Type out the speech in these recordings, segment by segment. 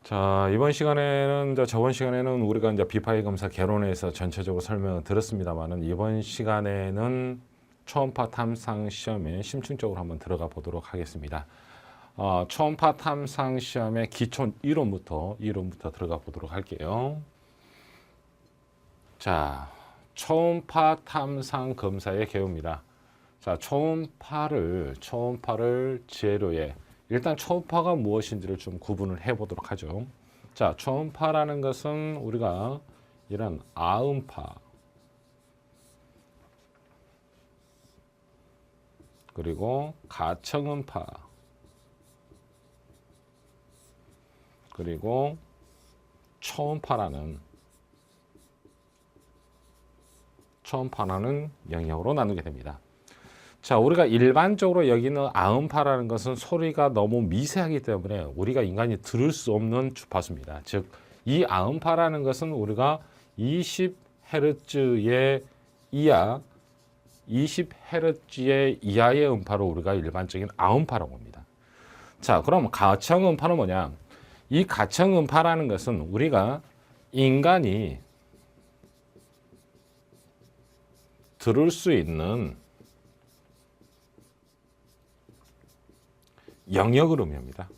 자, 이번 시간에는 저번 시간에는 우리가 이제 비파이 검사 개론에서 전체적으로 설명을 드렸습니다만은 이번 시간에는 초음파 탐상 시험에 심층적으로 한번 들어가 보도록 하겠습니다. 초음파 탐상 시험의 기초 이론부터 들어가 보도록 할게요. 자, 초음파 탐상 검사의 개요입니다. 자, 초음파를 재료에 일단 초음파가 무엇인지를 좀 구분을 해 보도록 하죠. 자, 초음파라는 것은 우리가 이런 아음파 그리고 가청음파 그리고 초음파라는 영역으로 나누게 됩니다. 자, 우리가 일반적으로 여기는 아음파라는 것은 소리가 너무 미세하기 때문에 우리가 인간이 들을 수 없는 주파수입니다. 즉, 이 아음파라는 것은 우리가 20Hz의 이하의 음파로 우리가 일반적인 아음파라고 합니다. 자, 그럼 가청음파는 뭐냐? 이 가청음파라는 것은 우리가 인간이 들을 수 있는 영역을 의미합니다.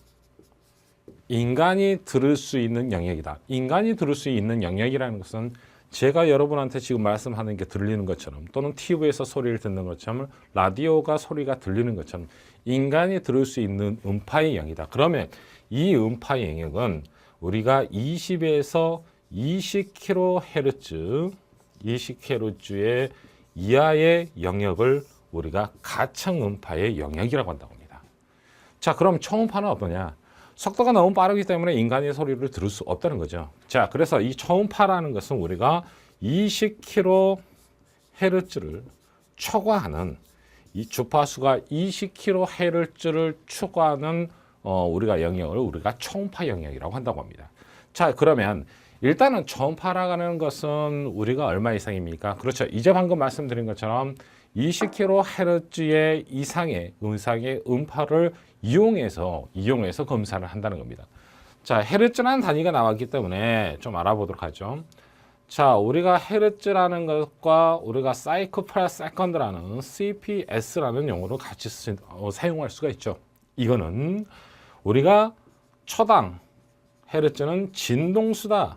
인간이 들을 수 있는 영역이다. 인간이 들을 수 있는 영역이라는 것은 제가 여러분한테 지금 말씀하는 게 들리는 것처럼 또는 TV에서 소리를 듣는 것처럼 라디오가 소리가 들리는 것처럼 인간이 들을 수 있는 음파의 영역이다. 그러면 이 음파의 영역은 우리가 20에서 20kHz의 이하의 영역을 우리가 가청음파의 영역이라고 한다고 합니다. 자, 그럼 초음파는 어떠냐? 속도가 너무 빠르기 때문에 인간의 소리를 들을 수 없다는 거죠. 자, 그래서 이 초음파라는 것은 우리가 20kHz를 초과하는 이 주파수가 20kHz를 초과하는 우리가 영역을 우리가 초음파 영역이라고 한다고 합니다. 자, 그러면 일단은 초음파라는 것은 우리가 얼마 이상입니까? 그렇죠. 이제 방금 말씀드린 것처럼 20kHz 이상의 음파를 이용해서 검사를 한다는 겁니다. 자, 헤르츠라는 단위가 나왔기 때문에 좀 알아보도록 하죠. 자, 우리가 헤르츠라는 것과 우리가 사이클 퍼 세컨드라는 CPS라는 용어를 같이 사용할 수가 있죠. 이거는 우리가 초당 헤르츠는 진동수다.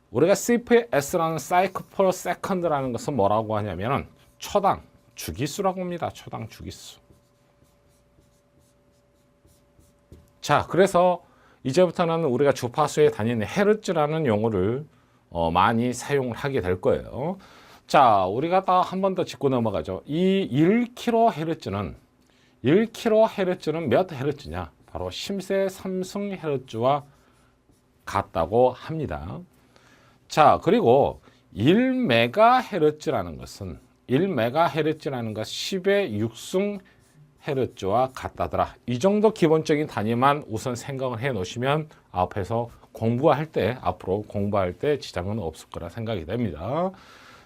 우리가 CPS라는 사이클 퍼 세컨드라는 것은 뭐라고 하냐면 초당 주기수라고 합니다. 초당 주기수. 자, 그래서 이제부터는 우리가 주파수의 단위인 헤르츠라는 용어를 많이 사용을 하게 될 거예요. 자, 우리가 한 번 더 짚고 넘어가죠. 이 1kHz는 몇 헤르츠냐? 바로 심세 3승 헤르츠와 같다고 합니다. 자, 그리고 1MHz라는 것은 10의 6승 헤르츠와 같다더라. 이 정도 기본적인 단위만 우선 생각을 해 놓으시면 앞으로 공부할 때 지장은 없을 거라 생각이 됩니다.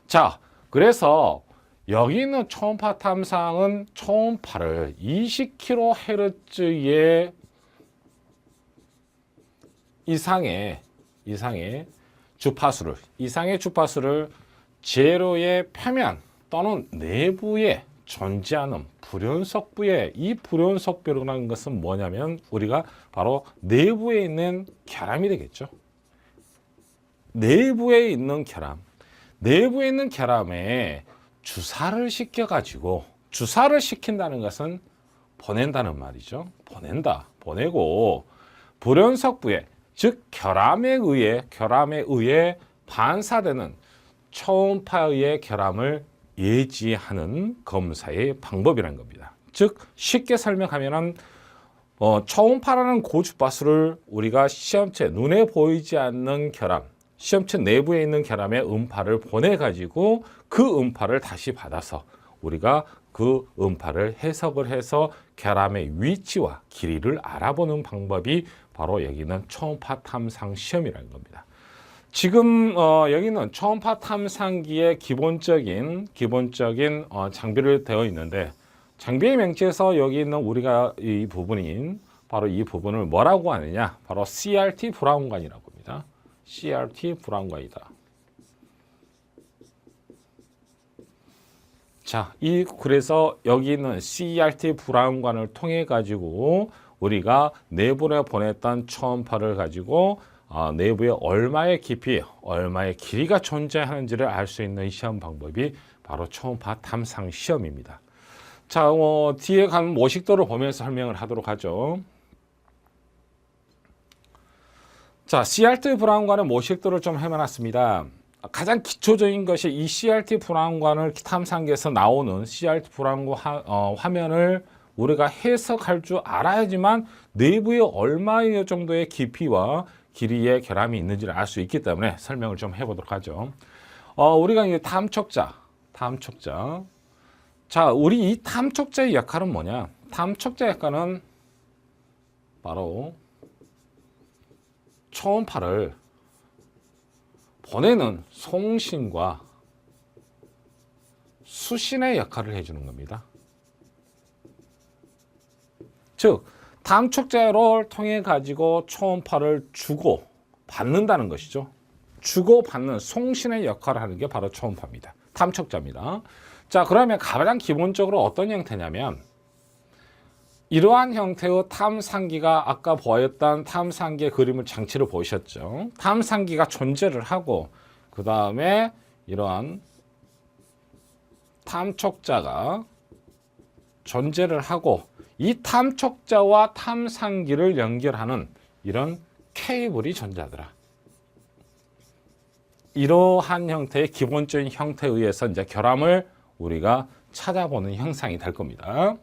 자, 그래서 여기 있는 초음파 탐상은 초음파를 20kHz의 이상의 주파수를 재료의 표면 또는 내부에 존재하는 불연속부에, 이 불연속부라는 것은 뭐냐면 우리가 바로 내부에 있는 결함이 되겠죠. 내부에 있는 결함에 주사를 시킨다는 것은 보낸다는 말이죠. 보내고 불연속부에, 즉 결함에 의해 반사되는 초음파의 결함을 예지하는 검사의 방법이라는 겁니다. 즉 쉽게 설명하면은 초음파라는 고주파수를 우리가 시험체 눈에 보이지 않는 결함, 시험체 내부에 있는 결함의 음파를 보내가지고 그 음파를 다시 받아서 우리가 그 음파를 해석을 해서 결함의 위치와 길이를 알아보는 방법이 바로 여기는 초음파 탐상 시험이라는 겁니다. 지금 여기는 초음파 탐상기의 기본적인 장비를 되어 있는데 장비의 명칭에서 여기 있는 우리가 이 부분인 바로 이 부분을 뭐라고 하느냐? 바로 CRT 불안관이라고 합니다. CRT 불안관이다. 자, 그래서 여기 있는 CRT 불안관을 통해 가지고 우리가 내부에 보냈던 초음파를 가지고 내부에 얼마의 깊이, 얼마의 길이가 존재하는지를 알 수 있는 시험 방법이 바로 초음파 탐상 시험입니다. 자, 뒤에 가는 모식도를 보면서 설명을 하도록 하죠. 자, CRT 불안관의 모식도를 좀 해놨습니다. 가장 기초적인 것이 이 CRT 불안관을 탐상기에서 나오는 CRT 불안관 화면을 우리가 해석할 줄 알아야지만 내부에 얼마의 정도의 깊이와 길이의 결함이 있는지를 알 수 있기 때문에 설명을 좀 해보도록 하죠. 우리가 이 탐촉자. 자, 우리 이 탐촉자의 역할은 뭐냐? 탐촉자 역할은 바로 초음파를 보내는 송신과 수신의 역할을 해주는 겁니다. 즉, 탐촉자를 통해 가지고 초음파를 주고 받는다는 것이죠. 주고 받는 송신의 역할을 하는 게 바로 초음파입니다. 탐촉자입니다. 자, 그러면 가장 기본적으로 어떤 형태냐면 이러한 형태의 탐상기가 아까 보였던 탐상기의 그림을 장치를 보셨죠. 탐상기가 존재를 하고 그 다음에 이러한 탐촉자가 존재를 하고 이 탐촉자와 탐상기를 연결하는 이런 케이블이 존재하더라. 이러한 형태의 기본적인 형태에 의해서 이제 결함을 우리가 찾아보는 형상이 될 겁니다.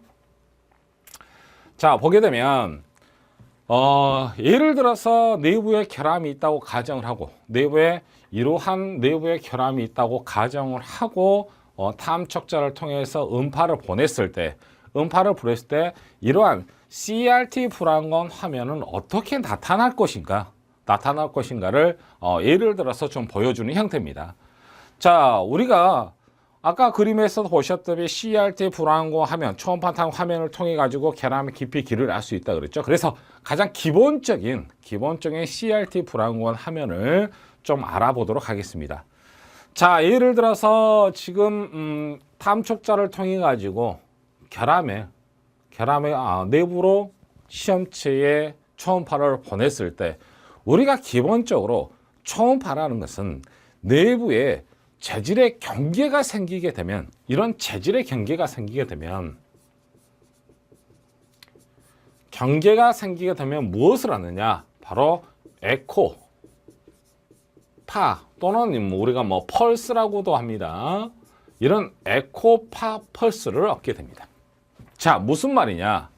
자, 보게 되면 예를 들어서 내부에 결함이 있다고 가정을 하고 이러한 내부에 결함이 있다고 가정을 하고 탐촉자를 통해서 음파를 보냈을 때 이러한 CRT 불안관 화면은 어떻게 나타날 것인가를 예를 들어서 좀 보여주는 형태입니다. 자, 우리가 아까 그림에서 보셨다시피 CRT 불안관 화면, 초음파 탐 화면을 통해 가지고 결함의 깊이 길이를 알 수 있다 그랬죠. 그래서 가장 기본적인 CRT 불안관 화면을 좀 알아보도록 하겠습니다. 자, 예를 들어서 지금 탐촉자를 통해 가지고 결함의 내부로 시험체에 초음파를 보냈을 때 우리가 기본적으로 초음파라는 것은 내부에 재질의 경계가 생기게 되면 이런 재질의 경계가 생기게 되면 무엇을 하느냐? 바로 에코, 파 또는 우리가 펄스라고도 합니다. 이런 에코, 파, 펄스를 얻게 됩니다. 자, 무슨 말이냐?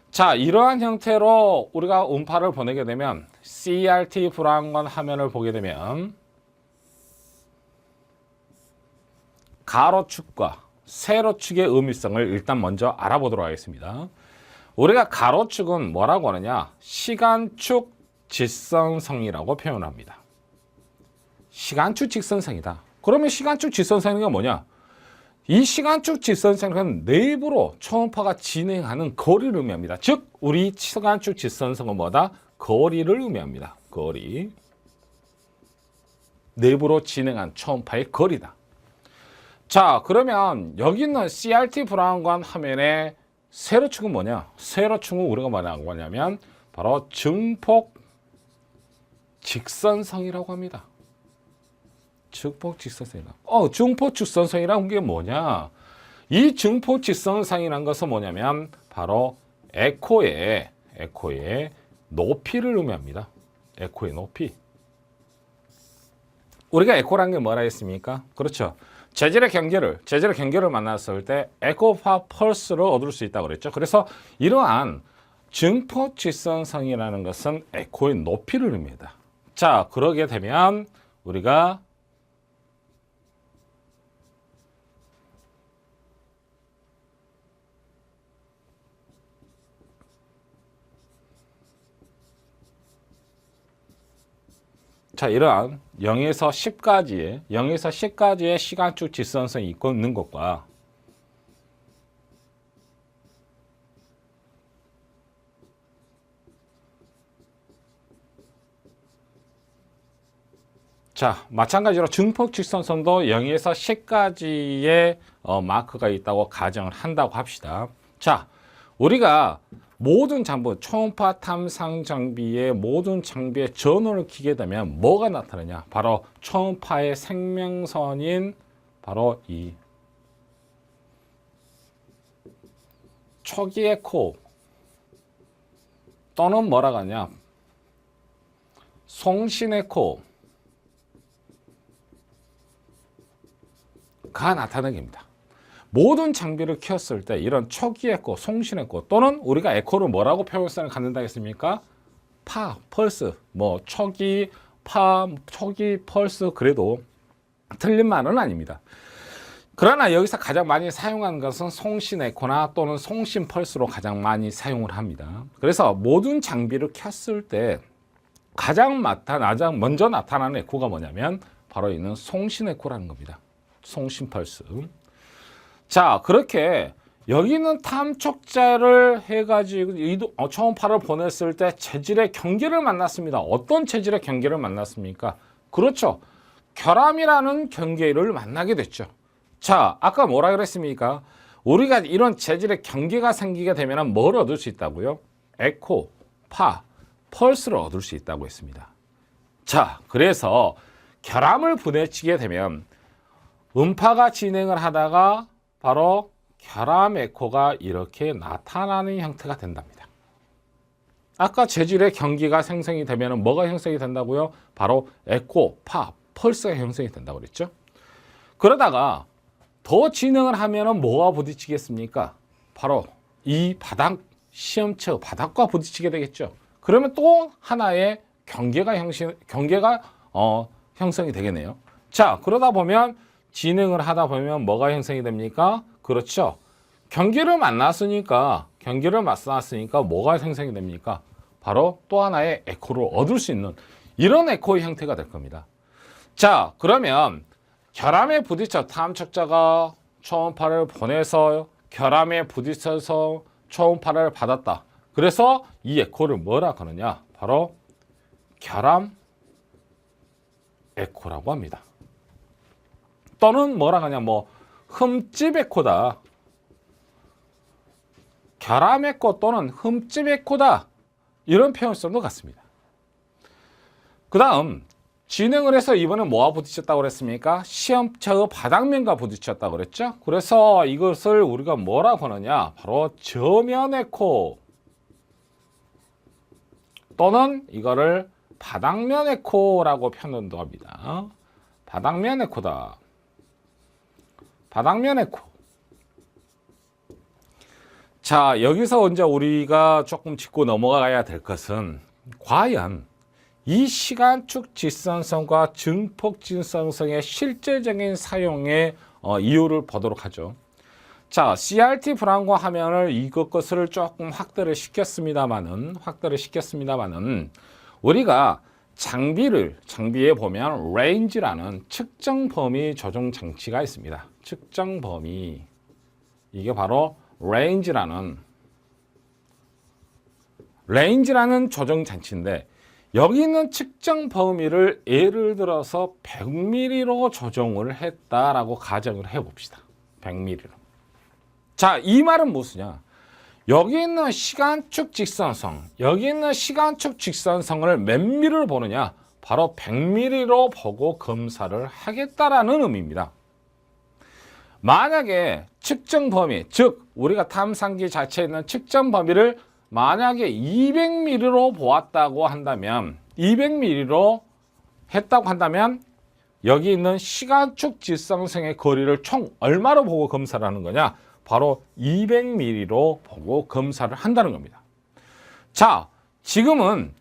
자, 이러한 형태로 우리가 음파를 보내게 되면 CRT 불안관 화면을 보게 되면 가로축과 세로축의 의미성을 일단 먼저 알아보도록 하겠습니다. 우리가 가로축은 뭐라고 하느냐? 시간축 직선성이라고 표현합니다. 시간축 직선성이다. 그러면 시간축 직선성이 뭐냐? 이 시간축 직선성은 내부로 초음파가 진행하는 거리를 의미합니다. 즉, 우리 시간축 직선성은 뭐다? 거리를 의미합니다. 거리. 내부로 진행한 초음파의 거리다. 자, 그러면 여기 있는 CRT 불안관 화면의 세로축은 뭐냐? 세로축은 우리가 뭐라고 하냐면 바로 증폭 직선성이라고 합니다. 증폭 직선성이다. 증폭 직선성이라는 게 뭐냐? 이 증폭 직선성이라는 것은 뭐냐면 바로 에코의 높이를 의미합니다. 에코의 높이. 우리가 에코라는 게 뭐라 했습니까? 그렇죠. 재질의 경계를 만났을 때 에코파 펄스를 얻을 수 있다고 그랬죠. 그래서 이러한 증폭 직선성이라는 것은 에코의 높이를 의미합니다. 자, 그러게 되면 우리가 자, 이러한 0에서 10까지의 시간축 직선성이 있는 것과 자, 마찬가지로 증폭 직선선도 0에서 10까지의 마크가 있다고 가정을 한다고 합시다. 자, 우리가 모든 장비, 초음파 탐상 장비의 모든 장비에 전원을 켜게 되면 뭐가 나타나냐? 바로 초음파의 생명선인 바로 이 초기 에코 또는 뭐라고 하냐? 송신 에코가 나타나게 됩니다. 모든 장비를 켰을 때 이런 초기 에코, 송신 에코 또는 우리가 에코를 뭐라고 표현을 갖는다 했습니까? 파, 펄스, 뭐 초기 파, 초기 펄스 그래도 틀린 말은 아닙니다. 그러나 여기서 가장 많이 사용하는 것은 송신 에코나 또는 송신 펄스로 가장 많이 사용을 합니다. 그래서 모든 장비를 켰을 때 가장 먼저 나타나는 에코가 뭐냐면 바로 이는 송신 에코라는 겁니다. 송신 펄스. 자, 그렇게 여기는 탐촉자를 해가지고 초음파를 보냈을 때 재질의 경계를 만났습니다. 어떤 재질의 경계를 만났습니까? 그렇죠. 결함이라는 경계를 만나게 됐죠. 자, 아까 뭐라 그랬습니까? 우리가 이런 재질의 경계가 생기게 되면 뭘 얻을 수 있다고요? 에코, 파, 펄스를 얻을 수 있다고 했습니다. 자, 그래서 결함을 부딪히게 되면 음파가 진행을 하다가 바로 결함 에코가 이렇게 나타나는 형태가 된답니다. 아까 재질의 경계가 생성이 되면 뭐가 형성이 된다고요? 바로 에코, 파, 펄스가 형성이 된다고 그랬죠. 그러다가 더 진행을 하면 뭐가 부딪히겠습니까? 바로 이 바닥, 시험체 바닥과 부딪히게 되겠죠. 그러면 또 하나의 경계가 형성이 되겠네요. 자, 그러다 보면 진행을 하다 보면 뭐가 형성이 됩니까? 그렇죠. 경계를 만났으니까 뭐가 생성이 됩니까? 바로 또 하나의 에코를 얻을 수 있는 이런 에코의 형태가 될 겁니다. 자, 그러면 결함에 부딪혀 탐측자가 초음파를 보내서 결함에 부딪혀서 초음파를 받았다. 그래서 이 에코를 뭐라 하느냐? 바로 결함 에코라고 합니다. 또는 뭐라 하냐? 뭐 흠집 에코다. 결함 에코 또는 흠집 에코다. 이런 표현성도 같습니다. 그 다음 진행을 해서 이번에 뭐와 부딪혔다고 그랬습니까? 시험체의 바닥면과 부딪혔다고 그랬죠? 그래서 이것을 우리가 뭐라고 하느냐? 바로 저면 에코 또는 이거를 바닥면 에코라고 표현도 합니다. 바닥면 에코다. 바닥면 에코. 자, 여기서 이제 우리가 조금 짚고 넘어가야 될 것은 과연 이 시간축 직선성과 증폭 직선성의 실제적인 사용의 이유를 보도록 하죠. 자, CRT 불안과 화면을 이것을 조금 확대를 시켰습니다만은 우리가 장비에 보면 레인지라는 측정 범위 조정 장치가 있습니다. 측정 범위. 이게 바로 레인지라는 조정 장치인데 여기 있는 측정 범위를 예를 들어서 100mm로 조정을 했다라고 가정을 해 봅시다. 100mm로. 자, 이 말은 무엇이냐? 여기 있는 시간축 직선성을 몇 mm를 보느냐? 바로 100mm로 보고 검사를 하겠다라는 의미입니다. 만약에 측정 범위, 즉 우리가 탐상기 자체에 있는 측정 범위를 만약에 200mm로 보았다고 한다면 200mm로 했다고 한다면 여기 있는 시간축 직선성의 거리를 총 얼마로 보고 검사를 하는 거냐? 바로 200mm로 보고 검사를 한다는 겁니다. 자, 지금은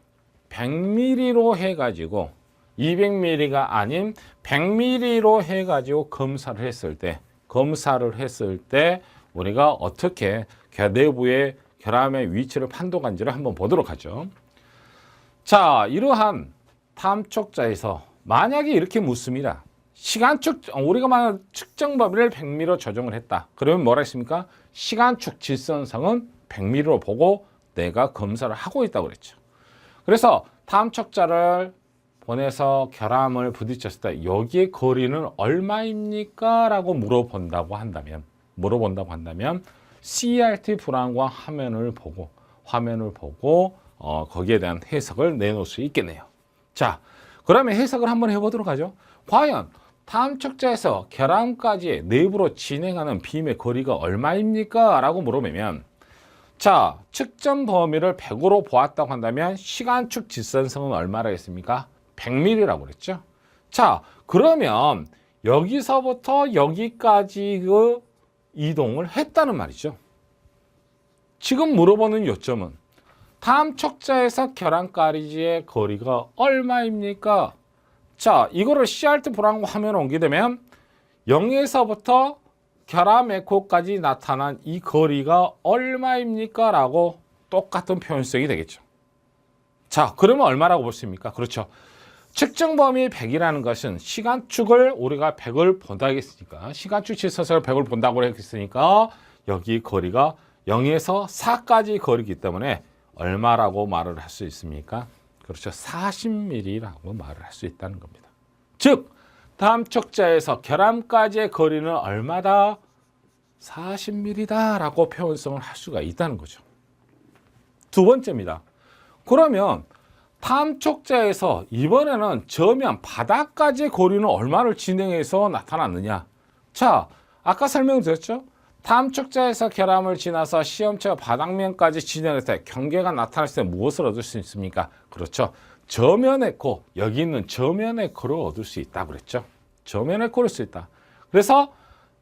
100mm로 해가지고 200mm가 아닌 100mm로 해가지고 검사를 했을 때 우리가 어떻게 내부의 결함의 위치를 판독한지를 한번 보도록 하죠. 자, 이러한 탐촉자에서 만약에 이렇게 묻습니다. 우리가 만약 측정 범위를 100mm로 조정을 했다. 그러면 뭐라 했습니까? 시간축 직선성은 100mm로 보고 내가 검사를 하고 있다고 그랬죠. 그래서 탐촉자를 보내서 결함을 부딪혔을 때 여기의 거리는 얼마입니까? 라고 물어본다고 한다면 CRT 불안광 화면을 보고 거기에 대한 해석을 내놓을 수 있겠네요. 자, 그러면 해석을 한번 해보도록 하죠. 과연 탐척자에서 결함까지 내부로 진행하는 빔의 거리가 얼마입니까? 라고 물어보면, 자, 측정 범위를 100으로 보았다고 한다면 시간축 직선성은 얼마라겠습니까? 100mm라고 그랬죠. 자, 그러면 여기서부터 여기까지 그 이동을 했다는 말이죠. 지금 물어보는 요점은 탐척자에서 결함까지의 거리가 얼마입니까? 자, 이거를 CRT 불안광 화면에 옮기게 되면 0에서부터 결함 에코까지 나타난 이 거리가 얼마입니까? 라고 똑같은 표현성이 되겠죠. 자, 그러면 얼마라고 볼 수 있습니까? 그렇죠. 측정 범위 100이라는 것은 시간축을 우리가 100을 본다고 했으니까, 시간축 질서를 100을 본다고 했으니까 여기 거리가 0에서 4까지 거리이기 때문에 얼마라고 말을 할 수 있습니까? 그렇죠. 40mm라고 말을 할 수 있다는 겁니다. 즉, 탐척자에서 결함까지의 거리는 얼마다? 40mm다 라고 표현성을 할 수가 있다는 거죠. 두 번째입니다. 그러면 탐척자에서 이번에는 저면 바닥까지의 거리는 얼마를 진행해서 나타났느냐? 자, 아까 설명드렸죠? 탐척자에서 결함을 지나서 시험체가 바닥면까지 진행했을 때 경계가 나타났을 때 무엇을 얻을 수 있습니까? 그렇죠. 저면 에코, 여기 있는 저면 에코를 얻을 수 있다고 그랬죠. 저면 에코를 쓸 수 있다. 그래서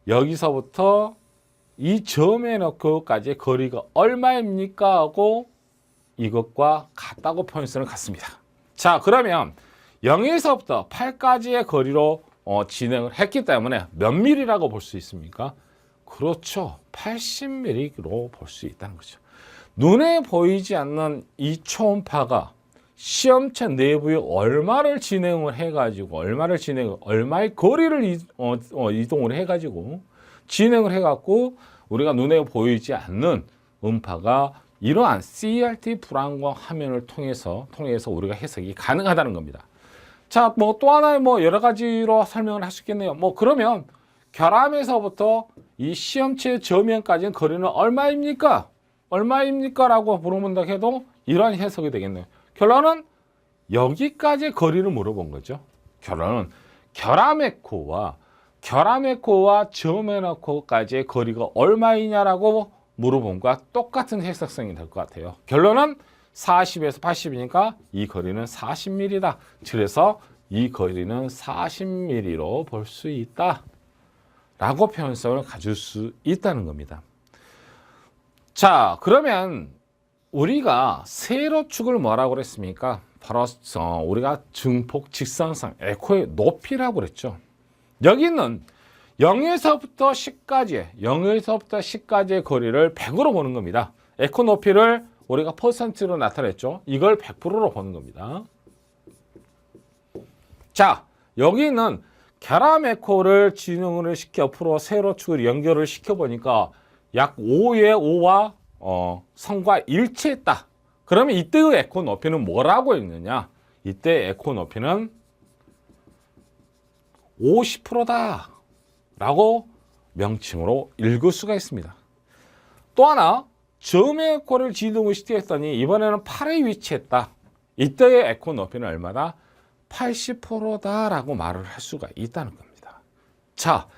여기서부터 이 저면 에코까지의 거리가 얼마입니까? 하고 이것과 같다고 표현성을 갖습니다. 자, 그러면 0에서부터 8까지의 거리로 진행을 했기 때문에 몇 mm라고 볼 수 있습니까? 그렇죠. 80mm로 볼 수 있다는 거죠. 눈에 보이지 않는 이 초음파가 시험체 내부에 얼마를 진행을 해가지고, 얼마의 거리를 이동을 해가지고, 진행을 해갖고, 우리가 눈에 보이지 않는 음파가 이러한 CRT 불안광 화면을 통해서 우리가 해석이 가능하다는 겁니다. 자, 뭐 또 하나의 여러 가지로 설명을 할 수 있겠네요. 그러면 결함에서부터 이 시험체 저면까지는 거리는 얼마입니까? 라고 물어본다 해도 이러한 해석이 되겠네요. 결론은 여기까지 거리를 물어본 거죠. 결론은 결함 에코와 저면 에코까지의 거리가 얼마이냐라고 물어본 것과 똑같은 해석성이 될 것 같아요. 결론은 40에서 80이니까 이 거리는 40mm다. 그래서 이 거리는 40mm로 볼 수 있다 라고 표현성을 가질 수 있다는 겁니다. 자, 그러면 우리가 세로축을 뭐라고 그랬습니까? 바로 우리가 증폭 직선상 에코의 높이라고 그랬죠. 여기는 0에서부터 10까지의 거리를 100으로 보는 겁니다. 에코 높이를 우리가 퍼센트로 나타냈죠. 이걸 100%로 보는 겁니다. 자, 여기는 결함 에코를 진행을 시켜 앞으로 세로축을 연결을 시켜보니까 약 5의 5와 성과 일치했다. 그러면 이때의 에코 높이는 뭐라고 했느냐? 이때 에코 높이는 50%다 라고 명칭으로 읽을 수가 있습니다. 또 하나, 저음의 에코를 진동을 시켰더니 이번에는 8에 위치했다. 이때의 에코 높이는 얼마다? 80%다 라고 말을 할 수가 있다는 겁니다. 자,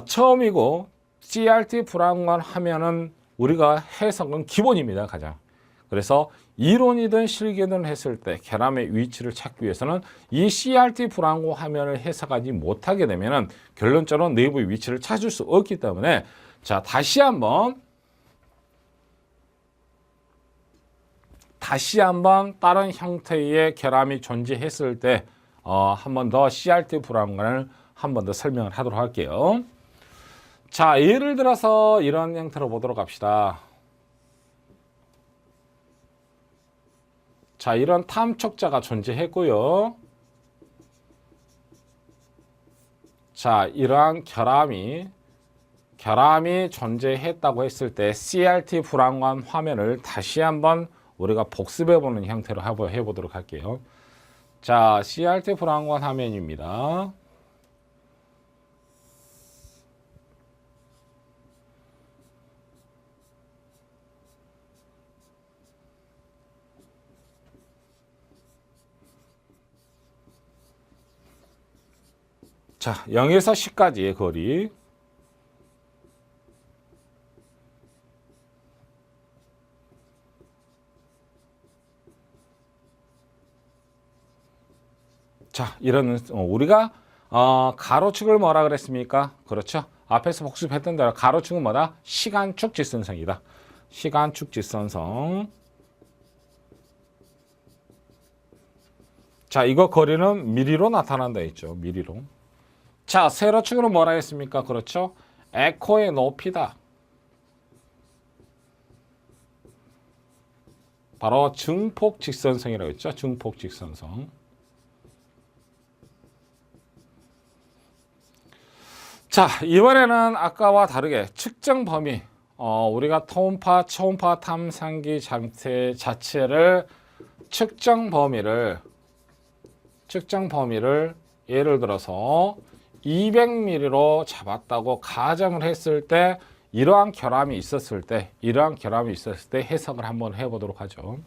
처음이고 CRT 불안광 화면은 우리가 해석은 기본입니다. 가장. 그래서 이론이든 실기든 했을 때 결함의 위치를 찾기 위해서는 이 CRT 불안광 화면을 해석하지 못하게 되면 결론적으로 내부의 위치를 찾을 수 없기 때문에, 자, 다시 한번 다른 형태의 결함이 존재했을 때 한 번 더 CRT 불안광을 한 번 더 설명을 하도록 할게요. 자, 예를 들어서 이런 형태로 보도록 합시다. 자, 이런 탐척자가 존재했고요. 자, 이러한 결함이 존재했다고 했을 때 CRT 불안광 화면을 다시 한번 우리가 복습해보는 형태로 해보도록 할게요. 자, CRT 불안관 화면입니다. 자, 0에서 10까지의 거리. 자, 이런 우리가 가로축을 뭐라 그랬습니까? 그렇죠. 앞에서 복습했던 대로 가로축은 뭐다? 시간축 직선성이다. 시간축 직선성. 자, 이거 거리는 미리로 나타난다 했죠. 미리로. 자, 세로축으로 뭐라 했습니까? 그렇죠. 에코의 높이다. 바로 증폭 직선성이라고 했죠. 증폭 직선성. 자, 이번에는 아까와 다르게 측정 범위, 우리가 초음파 탐상기 장치 자체를 측정 범위를 예를 들어서 200mm로 잡았다고 가정을 했을 때 이러한 결함이 있었을 때 해석을 한번 해보도록 하죠.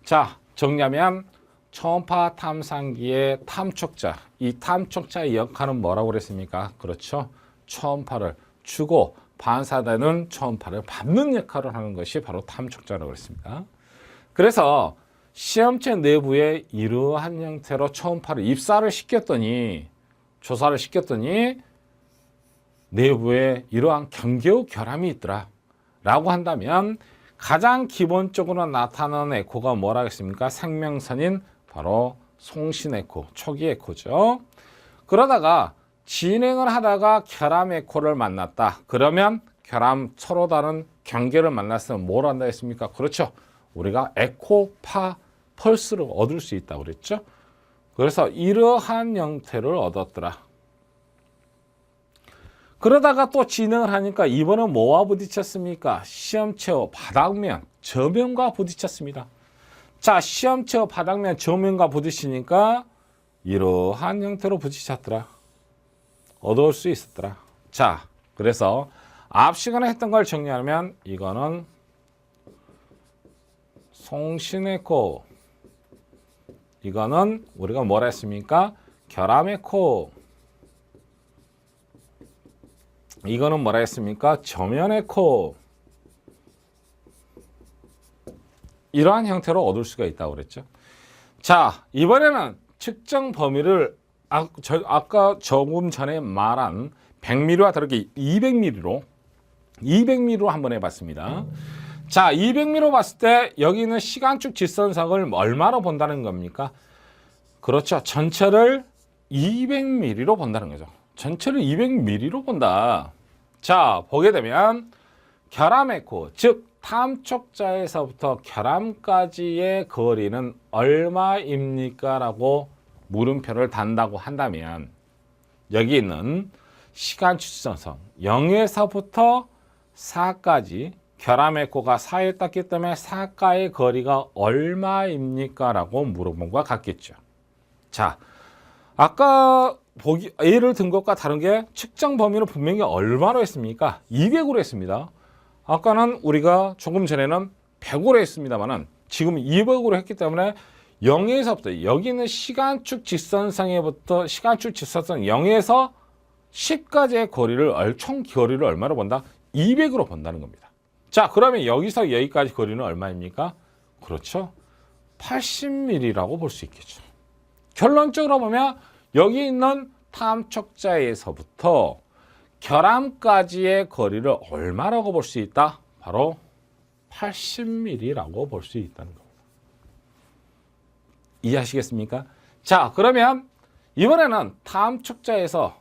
자, 정리하면 초음파 탐상기의 탐촉자, 이 탐촉자의 역할은 뭐라고 그랬습니까? 그렇죠. 초음파를 주고 반사되는 초음파를 받는 역할을 하는 것이 바로 탐촉자라고 그랬습니다. 그래서 시험체 내부에 이러한 형태로 초음파를 조사를 시켰더니 내부에 이러한 경계의 결함이 있더라 라고 한다면 가장 기본적으로 나타나는 에코가 뭐라 했습니까? 생명선인 바로 송신 에코, 초기 에코죠. 그러다가 진행을 하다가 결함 에코를 만났다. 그러면 결함 서로 다른 경계를 만났으면 뭘 한다 했습니까? 그렇죠. 우리가 에코파 펄스를 얻을 수 있다고 그랬죠. 그래서 이러한 형태를 얻었더라. 그러다가 또 진행을 하니까 이번은 뭐와 부딪혔습니까? 시험체의 바닥면, 저면과 부딪혔습니다. 자, 시험체의 바닥면, 저면과 부딪히니까 이러한 형태로 부딪혔더라. 얻을 수 있었더라. 자, 그래서 앞 시간에 했던 걸 정리하면 이거는 송신에코, 이거는 우리가 뭐라 했습니까? 결함에코, 이거는 뭐라 했습니까? 저면에코. 이러한 형태로 얻을 수가 있다고 그랬죠. 자, 이번에는 측정 범위를 아까 조금 전에 말한 100mm와 다르게 200mm로 한번 해봤습니다. 자, 200mm로 봤을 때 여기 있는 시간축 직선상을 얼마로 본다는 겁니까? 그렇죠. 전체를 200mm로 본다는 거죠. 전체를 200mm로 본다. 자, 보게 되면 결함 에코, 즉 탐촉자에서부터 결함까지의 거리는 얼마입니까? 라고 물음표를 단다고 한다면 여기 있는 시간축 직선성 0에서부터 4까지 결함 에코가 4에 땄기 때문에 4가의 거리가 얼마입니까? 라고 물어본 것과 같겠죠. 자, 아까 예를 든 것과 다른 게 측정 범위는 분명히 얼마로 했습니까? 200으로 했습니다. 아까는 우리가 조금 전에는 100으로 했습니다만은 지금 200으로 했기 때문에 0에서부터 여기 있는 시간축 직선상에부터 시간축 직선상 0에서 10까지의 거리를 총 거리를 얼마로 본다? 200으로 본다는 겁니다. 자, 그러면 여기서 여기까지 거리는 얼마입니까? 그렇죠. 80mm라고 볼 수 있겠죠. 결론적으로 보면 여기 있는 탐촉자에서부터 결함까지의 거리를 얼마라고 볼 수 있다? 바로 80mm라고 볼 수 있다는 겁니다. 이해하시겠습니까? 자, 그러면 이번에는 탐촉자에서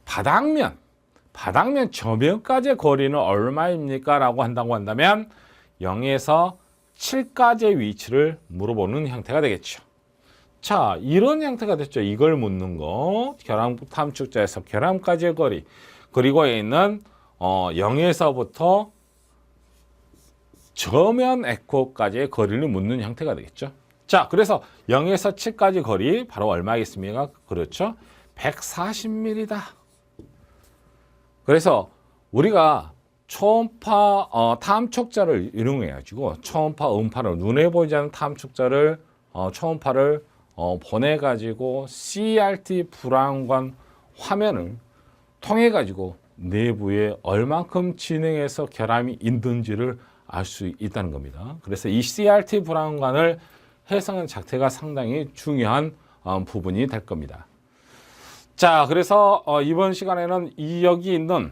바닥면 저면까지의 거리는 얼마입니까? 라고 한다고 한다면 0에서 7까지의 위치를 물어보는 형태가 되겠죠. 자, 이런 형태가 됐죠. 이걸 묻는 거. 결함 탐축자에서 결함까지의 거리. 그리고 있는 0에서부터 저면 에코까지의 거리를 묻는 형태가 되겠죠. 자, 그래서 0에서 7까지 거리 바로 얼마겠습니까? 그렇죠? 140mm다. 그래서 우리가 초음파 탐촉자를 이용해 가지고 초음파 음파를 눈에 보이지 않는 탐촉자를 초음파를 보내 가지고 CRT 불안관 화면을 통해 가지고 내부에 얼만큼 진행해서 결함이 있는지를 알 수 있다는 겁니다. 그래서 이 CRT 불안관을 해석하는 자체가 상당히 중요한 부분이 될 겁니다. 자, 그래서 이번 시간에는 여기 있는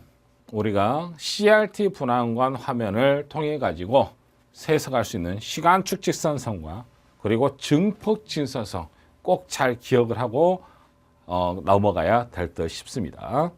우리가 CRT 분황관 화면을 통해 가지고 해석할 수 있는 시간 축직선성과 그리고 증폭 진선성 꼭 잘 기억을 하고 넘어가야 될 듯 싶습니다.